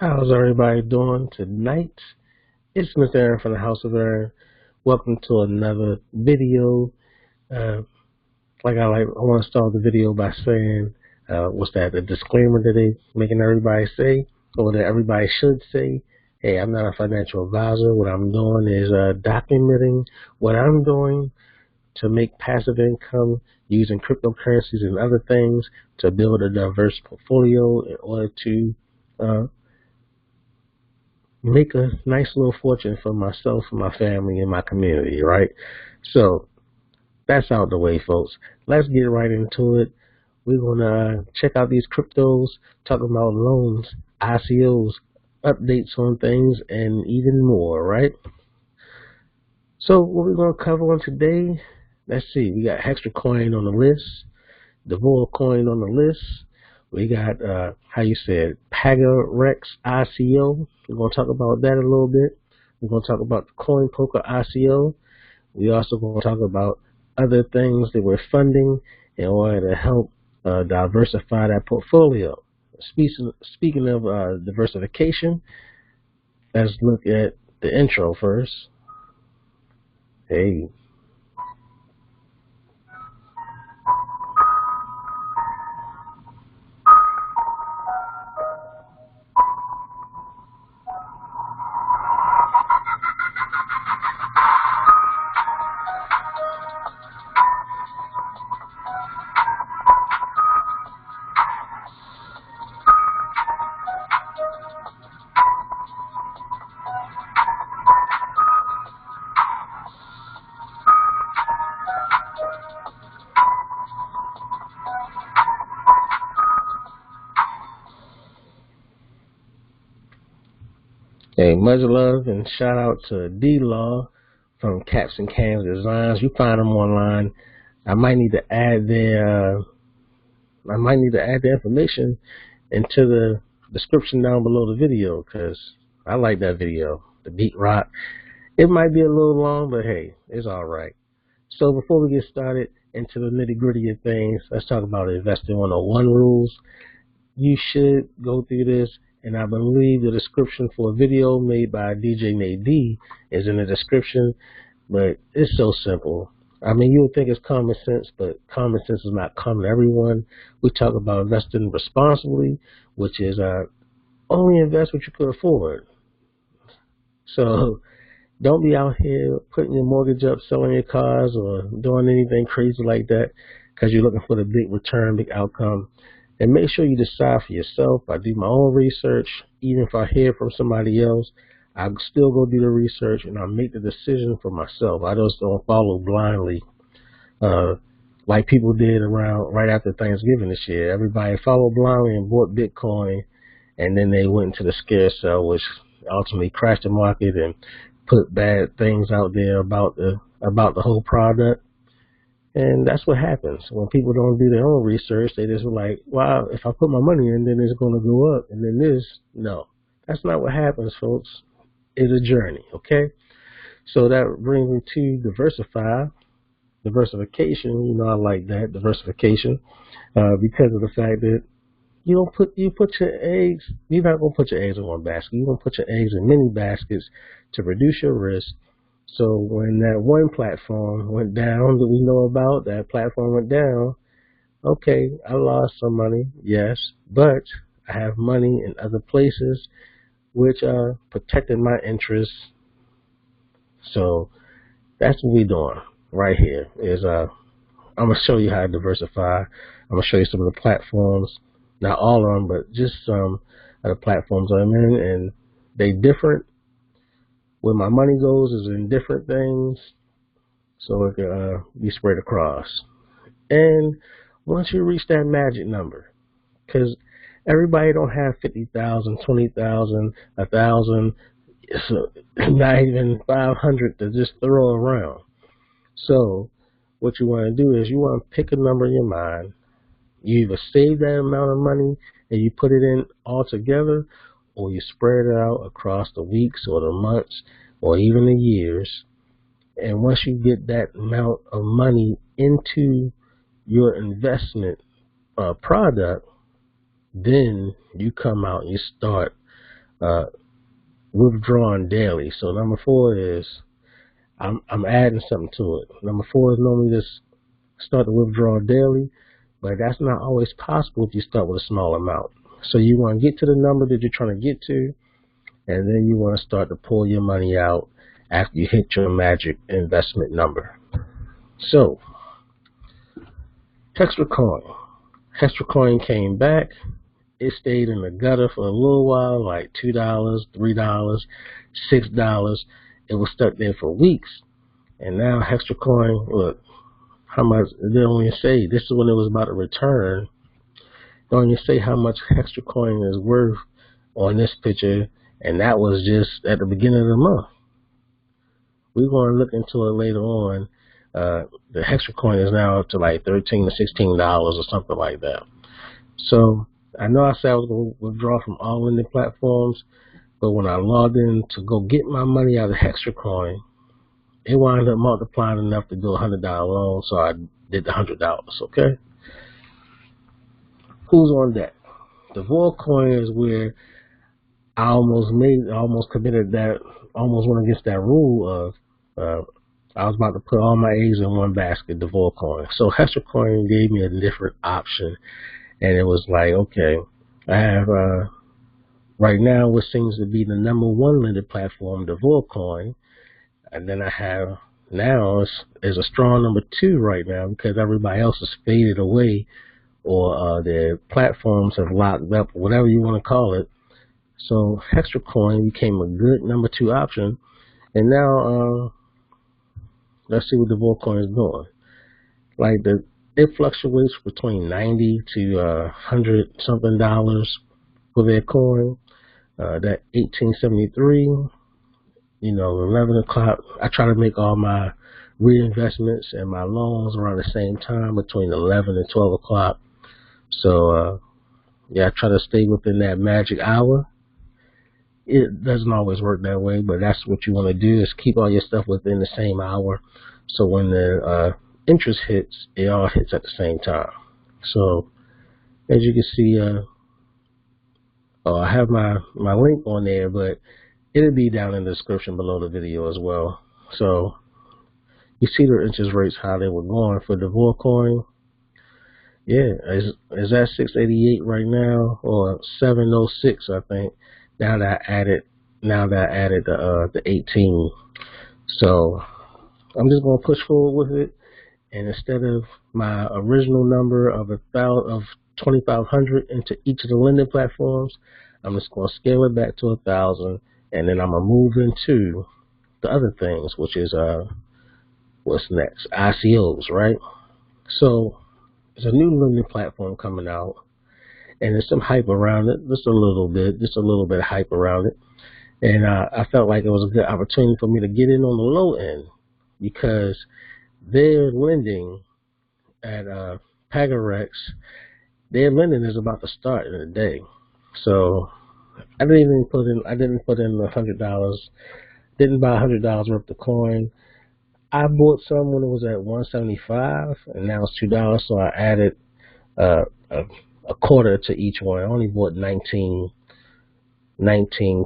How's everybody doing tonight? It's Mr. Aaron from the House of Aaron. Welcome to another video. Uh, I want to start the video by saying, what's that? The disclaimer that they making everybody say, or that everybody should say. Hey, I'm not a financial advisor. What I'm doing is documenting what I'm doing to make passive income using cryptocurrencies and other things to build a diverse portfolio in order to make a nice little fortune for myself, for my family, and my community, right? So that's out the way, folks. Let's get right into it. We're going to check out these cryptos, talk about loans, ICOs, updates on things, and even more, right? So what we're going to cover on today, let's see. We got Hextra coin on the list, Davor coin on the list. We got, Pagarex ICO. We're going to talk about that a little bit. We're going to talk about the Coin Poker ICO. We also going to talk about other things that we're funding in order to help diversify that portfolio. Speaking of diversification, let's look at the intro first. Hey. Hey, much love and shout out to D-Law from Caps and Cans Designs. You find them online. I might need to add their information into the description down below the video because I like that video. The beat rock. It might be a little long, but hey, it's all right. So before we get started into the nitty-gritty of things, let's talk about investing 101 rules. You should go through this, and I believe the description for a video made by DJ Nate D is in the description, but it's so simple. I mean, you would think it's common sense, but common sense is not common to everyone. We talk about investing responsibly, which is only invest what you could afford. So don't be out here putting your mortgage up, selling your cars, or doing anything crazy like that because you're looking for the big return, big outcome. And make sure you decide for yourself. I do my own research. Even if I hear from somebody else, I still go do the research and I make the decision for myself. I just don't follow blindly like people did around right after Thanksgiving this year. Everybody followed blindly and bought Bitcoin, and then they went into the scare sale, which ultimately crashed the market and put bad things out there about the whole product. And that's what happens when people don't do their own research. They just like, wow, if I put my money in, then it's going to go up, and then this. No, that's not what happens, folks. It's a journey, okay? So that brings me to diversification. You know, I like that, diversification, because of the fact that you're not going to put your eggs in one basket. You're going to put your eggs in many baskets to reduce your risk. So when that one platform went down that we know about, that platform went down, okay, I lost some money, yes, but I have money in other places which are protecting my interests. So that's what we're doing right here is I'm going to show you how to diversify. I'm going to show you some of the platforms, not all of them, but just some of the platforms I'm in, and they different. Where my money goes is in different things, so it can be spread across. And once you reach that magic number, because everybody don't have 50,000, 20,000, 1,000, not even 500 to just throw around. So what you want to do is you want to pick a number in your mind. You either save that amount of money and you put it in all together, or you spread it out across the weeks or the months or even the years. And once you get that amount of money into your investment product, then you come out and you start withdrawing daily. So number 4 is I'm adding something to it. Number 4 is normally just start to withdraw daily, but that's not always possible if you start with a small amount. So you want to get to the number that you're trying to get to, and then you want to start to pull your money out after you hit your magic investment number. So Hextra coin came back. It stayed in the gutter for a little while, like $2, $3, $6. It was stuck there for weeks. And now Hextra coin, look, how much, they don't even say, this is when it was about to return. They don't even say how much Hextra coin is worth on this picture. And that was just at the beginning of the month. We're going to look into it later on. The Hextra coin is now up to like $13 to $16 or something like that. So I know I said I was going to withdraw from all lending platforms, but when I logged in to go get my money out of Hextra coin, it wound up multiplying enough to do a $100 loan, so I did the $100. Okay. Who's on deck? Davor coin is where I almost committed that, almost went against that rule of I was about to put all my eggs in one basket, Davor coin. So Hextra coin gave me a different option, and it was like, okay, I have right now what seems to be the #1 lending platform, Davor coin, and then I have now is a strong #2 right now because everybody else has faded away, or their platforms have locked up, whatever you want to call it. So Hextra coin became a good #2 option, and now let's see what Davor coin is doing. Like it fluctuates between 90 to 100 something dollars for their coin. That 1873, you know, 11 o'clock. I try to make all my reinvestments and my loans around the same time, between 11 and 12 o'clock. So yeah, I try to stay within that magic hour. It doesn't always work that way, but that's what you want to do, is keep all your stuff within the same hour. So when the interest hits, it all hits at the same time. So as you can see, I have my link on there, but it'll be down in the description below the video as well. So you see the interest rates, how they were going for Davor coin. Yeah, is that 688 right now, or 706, I think. Now that I added the 18. So I'm just gonna push forward with it, and instead of my original number of 2,500 into each of the lending platforms, I'm just gonna scale it back to 1,000, and then I'm gonna move into the other things, which is what's next, ICOs, right? So there's a new lending platform coming out, and there's some hype around it, just a little bit of hype around it. And I felt like it was a good opportunity for me to get in on the low end, because their lending at Pagarex, their lending is about to start in a day. So I didn't put in $100, didn't buy $100 worth of coin. I bought some when it was at $175, and now it's $2. So I added a quarter to each one. I only bought 19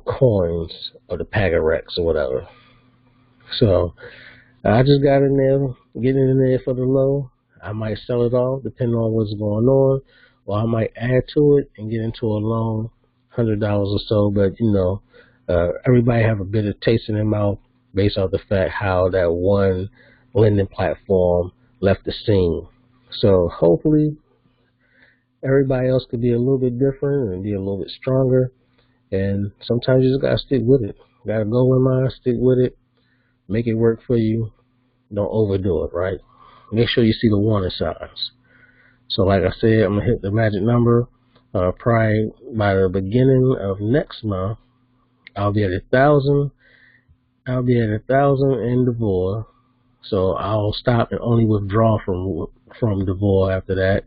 coins of the Pagarex or whatever. So I just got in there, getting in there for the low. I might sell it all depending on what's going on, or I might add to it and get into a loan, $100 or so. But you know, everybody have a bit of taste in their mouth based off the fact how that one lending platform left the scene. So hopefully everybody else could be a little bit different and be a little bit stronger. And sometimes you just gotta stick with it. Gotta go in mind, stick with it, make it work for you. Don't overdo it, right? Make sure you see the warning signs. So like I said, I'm gonna hit the magic number. Probably by the beginning of next month, I'll be at 1,000. I'll be at 1,000 in Davor. So I'll stop and only withdraw from Davor after that.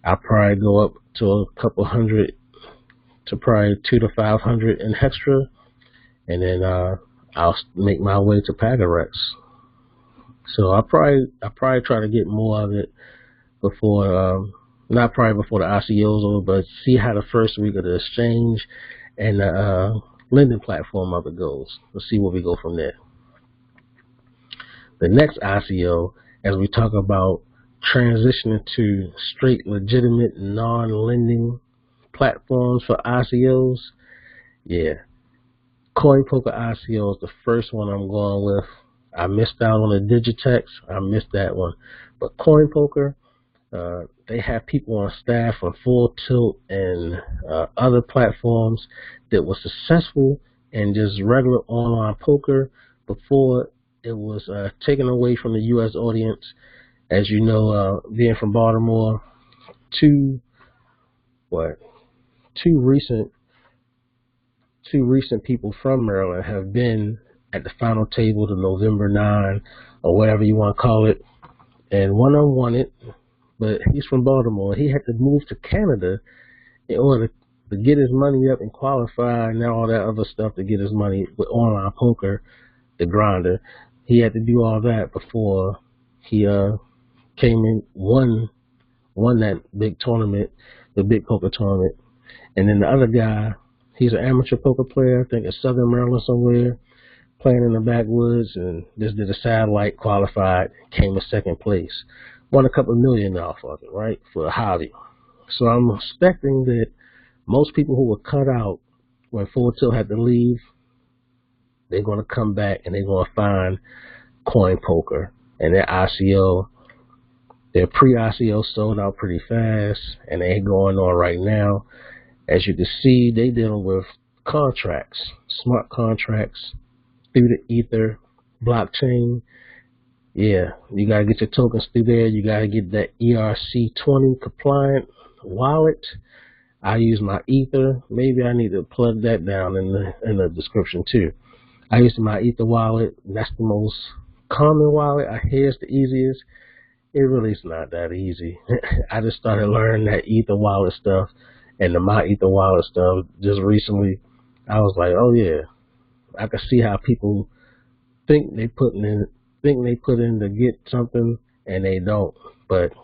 I'll probably go up to a couple hundred, to probably 200 to 500 in Hextra, and then I'll make my way to Pagarex. So I'll probably try to get more of it before, not probably before the ICO's over, but see how the first week of the exchange, and the lending platform of it goes. Let's see where we go from there. The next ICO, as we talk about transitioning to straight legitimate non-lending platforms for ICOs, yeah, CoinPoker ICO is the first one I'm going with. I missed out on the Digitex. I missed that one. But CoinPoker, they have people on staff on Full Tilt and other platforms that were successful in just regular online poker before it was taken away from the U.S. audience. As you know, being from Baltimore, two recent people from Maryland have been at the final table to November 9 or whatever you want to call it, and one of them won it, but he's from Baltimore. He had to move to Canada in order to get his money up and qualify and all that other stuff to get his money with online poker, the grinder. He had to do all that before he came in, won that big tournament, the big poker tournament. And then the other guy, he's an amateur poker player, I think in Southern Maryland somewhere, playing in the backwoods, and just did a satellite, qualified, came in second place. Won a couple million off of it, right, for a hobby. So I'm expecting that most people who were cut out when Full Tilt had to leave, they're going to come back and they're going to find CoinPoker and their ICO. Their pre-ICO sold out pretty fast, and they ain't going on right now. As you can see, they dealing with contracts, smart contracts through the Ether blockchain. Yeah, you gotta get your tokens through there. You gotta get that ERC20 compliant wallet. I use my Ether. Maybe I need to plug that down in the description too. I use my Ether wallet. That's the most common wallet. I hear it's the easiest. It really is not that easy. I just started learning that Ether wallet stuff and the My Ether wallet stuff just recently. I was like, oh yeah, I can see how people think they put in to get something and they don't. But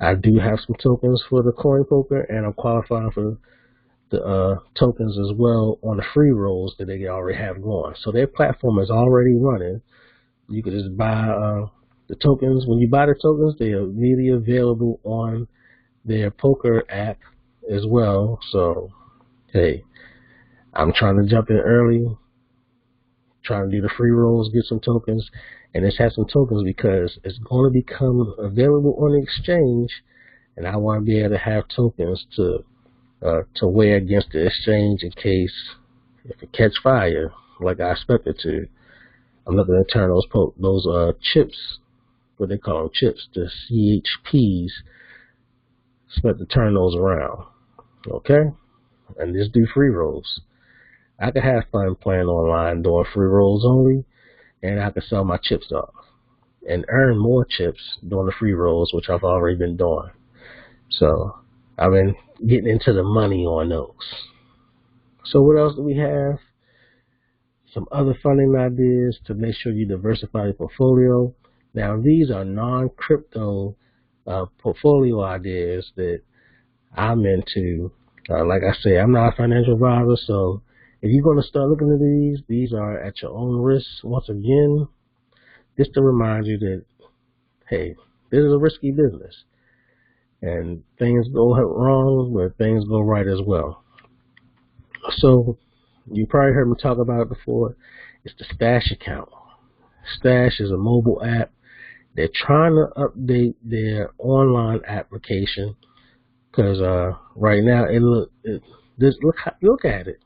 I do have some tokens for the CoinPoker, and I'm qualifying for the tokens as well on the free rolls that they already have going. So their platform is already running. You could just buy the tokens. When you buy the tokens, they are immediately available on their poker app as well. So hey, I'm trying to jump in early, trying to do the free rolls, get some tokens, and this has some tokens because it's going to become available on the exchange, and I want to be able to have tokens to weigh against the exchange in case if it catch fire like I expect it to. I'm looking to turn those chips, what they call them, chips, the CHPs, expect to turn those around, okay, and just do free rolls. I could have fun playing online doing free rolls only, and I could sell my chips off and earn more chips doing the free rolls, which I've already been doing. So I've been getting into the money on those. So what else do we have? Some other funding ideas to make sure you diversify your portfolio. Now these are non-crypto portfolio ideas that I'm into. Like I say, I'm not a financial advisor, so if you're going to start looking at these are at your own risk. Once again, just to remind you that, hey, this is a risky business. And things go wrong, but things go right as well. So, you probably heard me talk about it before. It's the Stash account. Stash is a mobile app. They're trying to update their online application because right now look at it.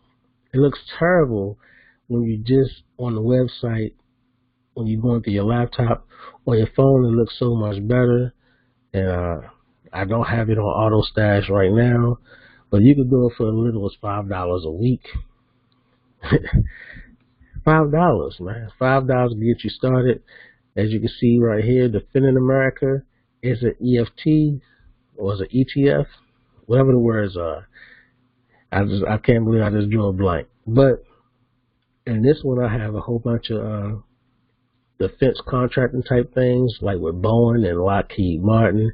It looks terrible when you just on the website, when you're going through your laptop or your phone. It looks so much better. And I don't have it on auto stash right now, but you can do it for as little as $5 a week. $5, man. $5 to get you started. As you can see right here, the Fin in America is an EFT or is an ETF, whatever the words are. I can't believe I just drew a blank. But in this one, I have a whole bunch of defense contracting type things, like with Boeing and Lockheed Martin.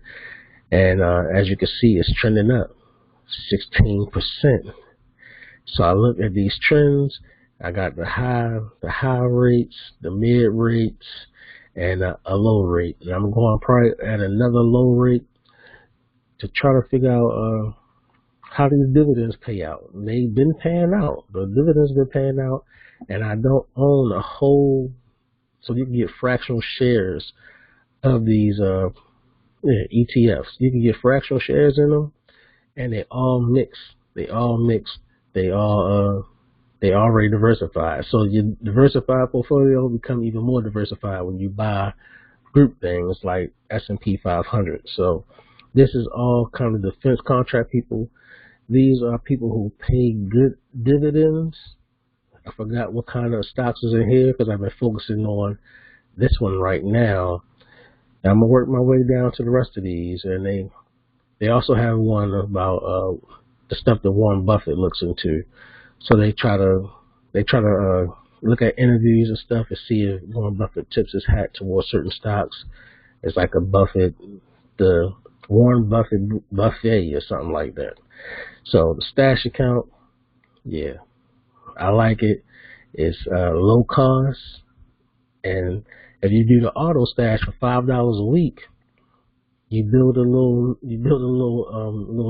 And as you can see, it's trending up 16%. So I look at these trends. I got the high rates, the mid rates, and a low rate. And I'm going probably at another low rate to try to figure out how these dividends pay out. They've been paying out. The dividends been paying out, and I don't own a whole, so you can get fractional shares of these ETFs. You can get fractional shares in them, and they all mix. They already diversified. So your diversified portfolio become even more diversified when you buy group things like S&P 500. So this is all kind of defense contract people. These are people who pay good dividends. I forgot what kind of stocks is in here because I've been focusing on this one right now. And I'm gonna work my way down to the rest of these, and they also have one about the stuff that Warren Buffett looks into. So they try to look at interviews and stuff and see if Warren Buffett tips his hat towards certain stocks. It's like the Warren Buffett buffet or something like that. So the stash account, yeah, I like it. It's low cost, and if you do the auto stash for $5 a week, you build a little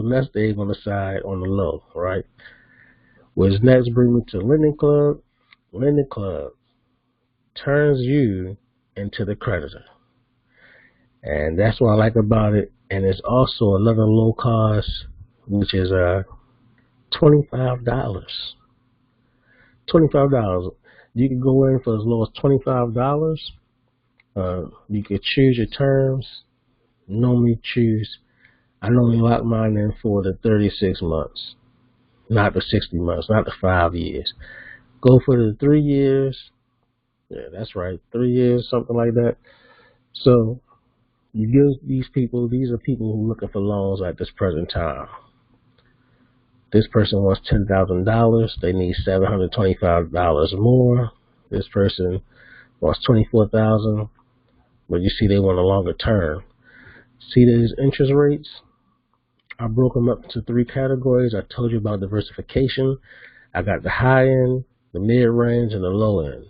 nest egg on the side on the low, right? Which next brings me to Lending Club. Lending Club turns you into the creditor, and that's what I like about it. And it's also another low cost, which is $25. $25. You can go in for as low as $25. You can choose your terms. I normally lock mine in for the 36 months, not the 60 months, not the 5 years. Go for the 3 years. Yeah, that's right, 3 years, something like that. So you give these are people who are looking for loans at this present time. This person wants $10,000. They need $725 more. This person wants $24,000, but you see they want a longer term. See these interest rates? I broke them up into 3 categories. I told you about diversification. I got the high end, the mid range, and the low end.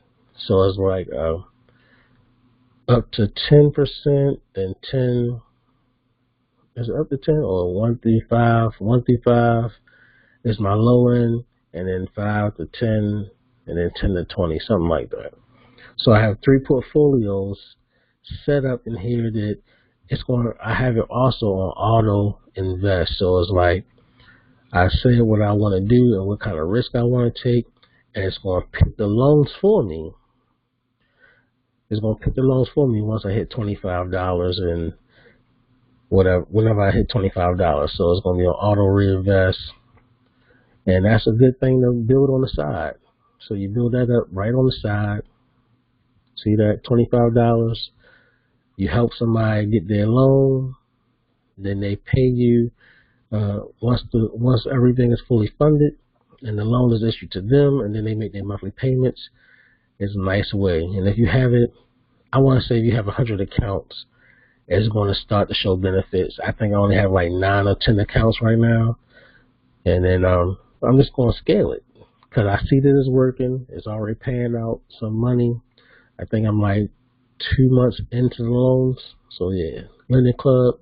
So it's like up to 10%, then 10. Is it up to 10 or 1 through 5? 1 through 5 is my low end, and then 5 to 10, and then 10 to 20, something like that. So I have 3 portfolios set up in here that I have it also on auto invest. So it's like I say what I want to do and what kind of risk I want to take, and it's going to pick the loans for me. It's going to pick the loans for me once I hit $25 and whenever I hit $25. So it's going to be an auto reinvest, and that's a good thing to build on the side. So you build that up right on the side. See that $25? You help somebody get their loan, then they pay you once everything is fully funded and the loan is issued to them, and then they make their monthly payments. It's a nice way. And if you have it, I want to say if you have 100 accounts, it's going to start to show benefits. I think I only have like 9 or 10 accounts right now, and then I'm just going to scale it because I see that it's working. It's already paying out some money. I think I'm like 2 months into the loans. So yeah, Lending Club.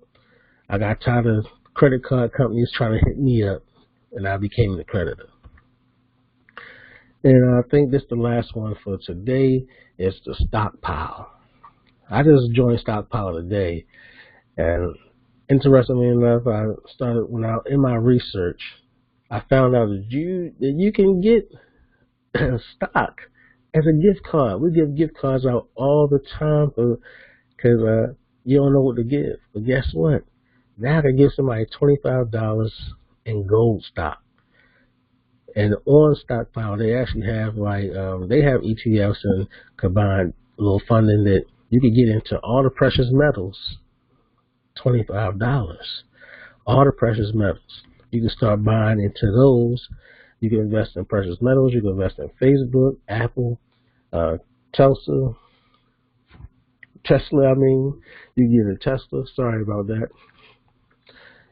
I got tired of credit card companies trying to hit me up, and I became the creditor. And I think this is the last one for today. Is the stockpile. I just joined stockpile today, and interestingly enough, I started in my research. I found out that you can get stock as a gift card. We give gift cards out all the time because you don't know what to give. But guess what? Now I can give somebody $25 in gold stock. And on stockpile, they actually have they have ETFs and combined little funding that you can get into all the precious metals. $25. All the precious metals. You can start buying into those. You can invest in precious metals. You can invest in Facebook, Apple, Tesla. You can get a Tesla. Sorry about that.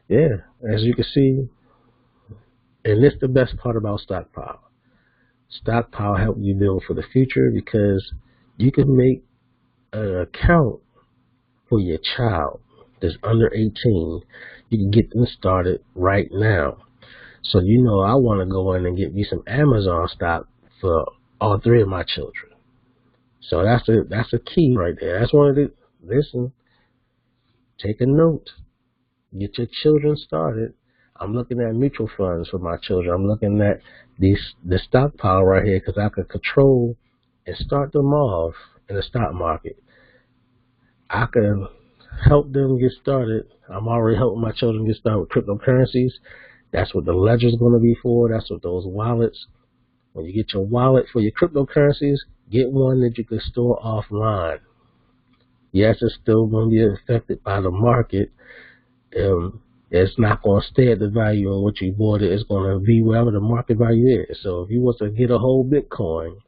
Yeah, as you can see, And this is the best part about stockpile. Stockpile helps you build for the future because you can make an account for your child that's under 18. You can get them started right now. So you know I want to go in and get me some Amazon stock for all 3 of my children. So that's a key right there. That's one of the, listen, take a note. Get your children started. I'm looking at mutual funds for my children. I'm looking at the stockpile right here because I can control and start them off in the stock market. I can help them get started. I'm already helping my children get started with cryptocurrencies. That's what the ledger is going to be for. That's what those wallets. When you get your wallet for your cryptocurrencies, get one that you can store offline. Yes, it's still going to be affected by the market. It's not going to stay at the value in which you bought it. It's going to be wherever the market value is. So if you want to get a whole Bitcoin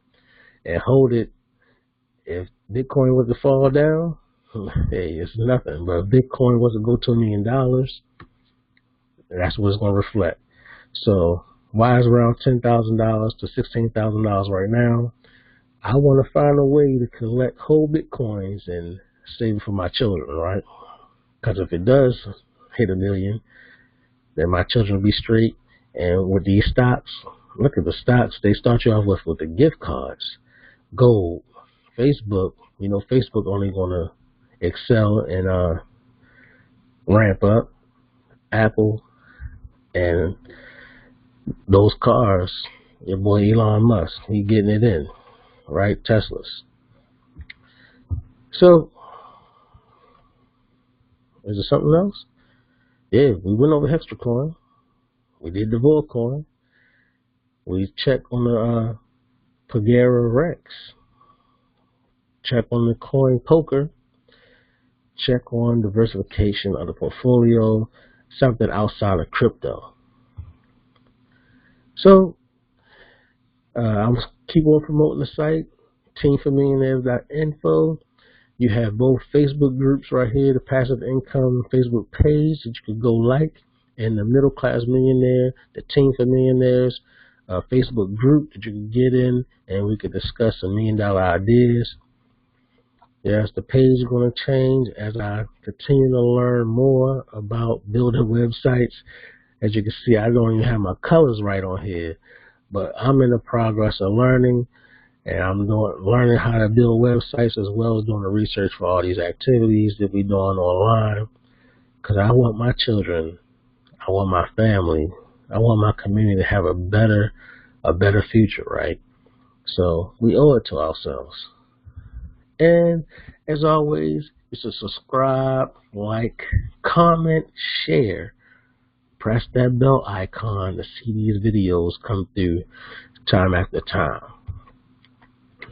and hold it, if Bitcoin was to fall down, hey, it's nothing. But if Bitcoin was to go to $1 million, that's what it's going to reflect. So why is around $10,000 to $16,000 right now? I want to find a way to collect whole Bitcoins and save it for my children, right? Because if it does hit $1 million, then my children will be straight. And with these stocks, look at the stocks they start you off with the gift cards, gold, Facebook. You know, Facebook only going to excel and ramp up. Apple and those cars, your boy Elon Musk, he getting it in, right? Teslas. So, is there something else? Yeah, we went over Hextra coin. We did Davor coin. We checked on the Pagarex. Check on the coin poker. Check on diversification of the portfolio. Something outside of crypto. So, I'm keep on promoting the site. teamformillionaires.info. You have both Facebook groups right here, the passive income Facebook page that you could go like, and the middle class millionaire, the Team for Millionaires Facebook group that you can get in, and we could discuss some $1 million ideas. Yes, the page is going to change as I continue to learn more about building websites. As you can see, I don't even have my colors right on here, but I'm in the progress of learning, and I'm learning how to build websites as well as doing the research for all these activities that we're doing online. Because I want my children, I want my family, I want my community to have a better future, right? So we owe it to ourselves. And as always, you should subscribe, like, comment, share. Press that bell icon to see these videos come through time after time.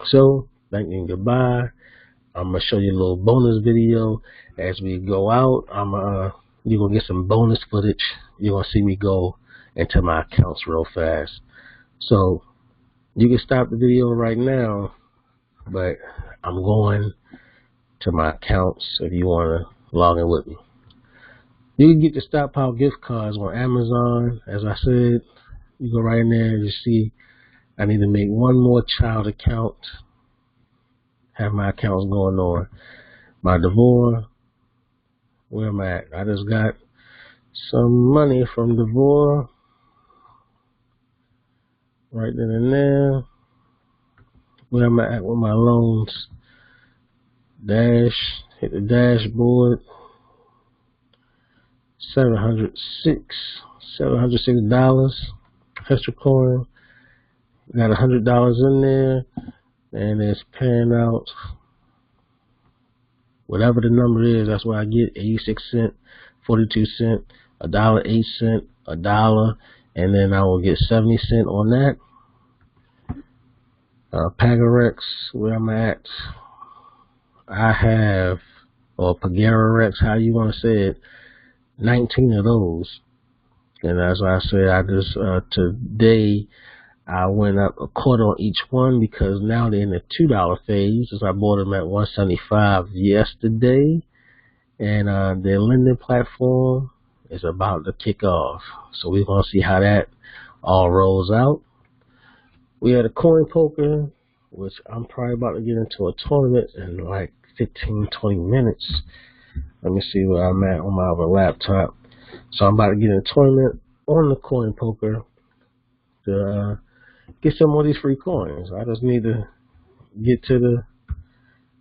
So, thank you and goodbye. I'm going to show you a little bonus video as we go out. You're going to get some bonus footage. You're going to see me go into my accounts real fast. So, you can stop the video right now, but I'm going to my accounts if you want to log in with me. You can get the stockpile gift cards on Amazon. As I said, you go right in there and you see I need to make one more child account. Have my accounts going on. My Davor, where am I at? I just got some money from Davor. Right then and there. Where am I at with my loans? Hit the dashboard. $706. Hextra coin. Got $100 in there, and it's paying out whatever the number is. That's what I get: 86 cents, 42 cents, $1, 8 cents, $1, and then I will get 70 cents on that. Pagarex, where I'm at, I have, or Pagarex, how you want to say it, 19 of those. And as I said, I just today I went up a quarter on each one because now they're in the $2 phase, as I bought them at $175 yesterday, and their lending platform is about to kick off. So we're gonna see how that all rolls out. We had a coin poker, which I'm probably about to get into a tournament in like 15-20 minutes. Let me see where I'm at on my other laptop. So I'm about to get in a tournament on the coin poker to get some more of these free coins. I just need to get to the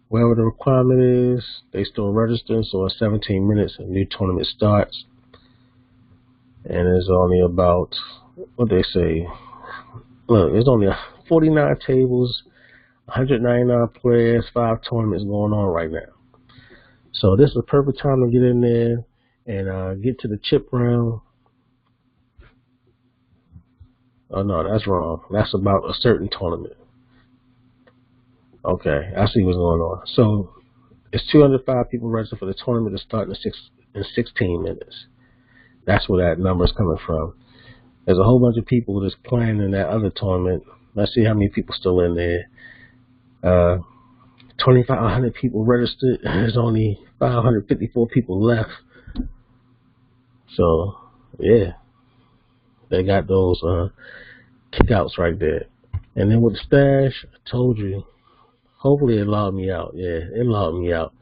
wherever the requirement is. They still registering, so in 17 minutes a new tournament starts. And it's only about, what they say, look, there's only 49 tables, 199 players, 5 tournaments going on right now. So this is the perfect time to get in there and get to the chip round. Oh no, that's wrong. That's about a certain tournament. Okay, I see what's going on. So it's 205 people registered for the tournament to start in 16 minutes. That's where that number is coming from. There's a whole bunch of people that's playing in that other tournament. Let's see how many people still in there. 2,500 people registered. There's only 554 people left. So yeah, they got those kickouts right there. And then with the stash, I told you, hopefully it logged me out. Yeah, it logged me out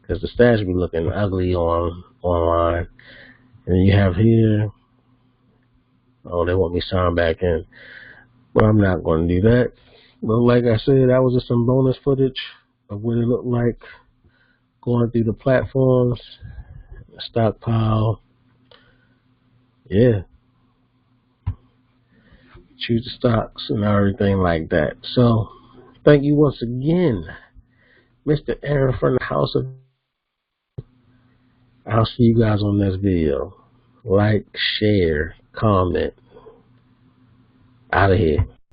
because the stash be looking ugly online. And then you have here, oh, they want me to sign back in, but I'm not going to do that. But like I said, that was just some bonus footage of what it looked like going through the platforms, stockpile. Yeah, choose the stocks and everything like that. So thank you once again, Mr. Aaron from the House of. I'll see you guys on this video. Like, share, comment. Out of here.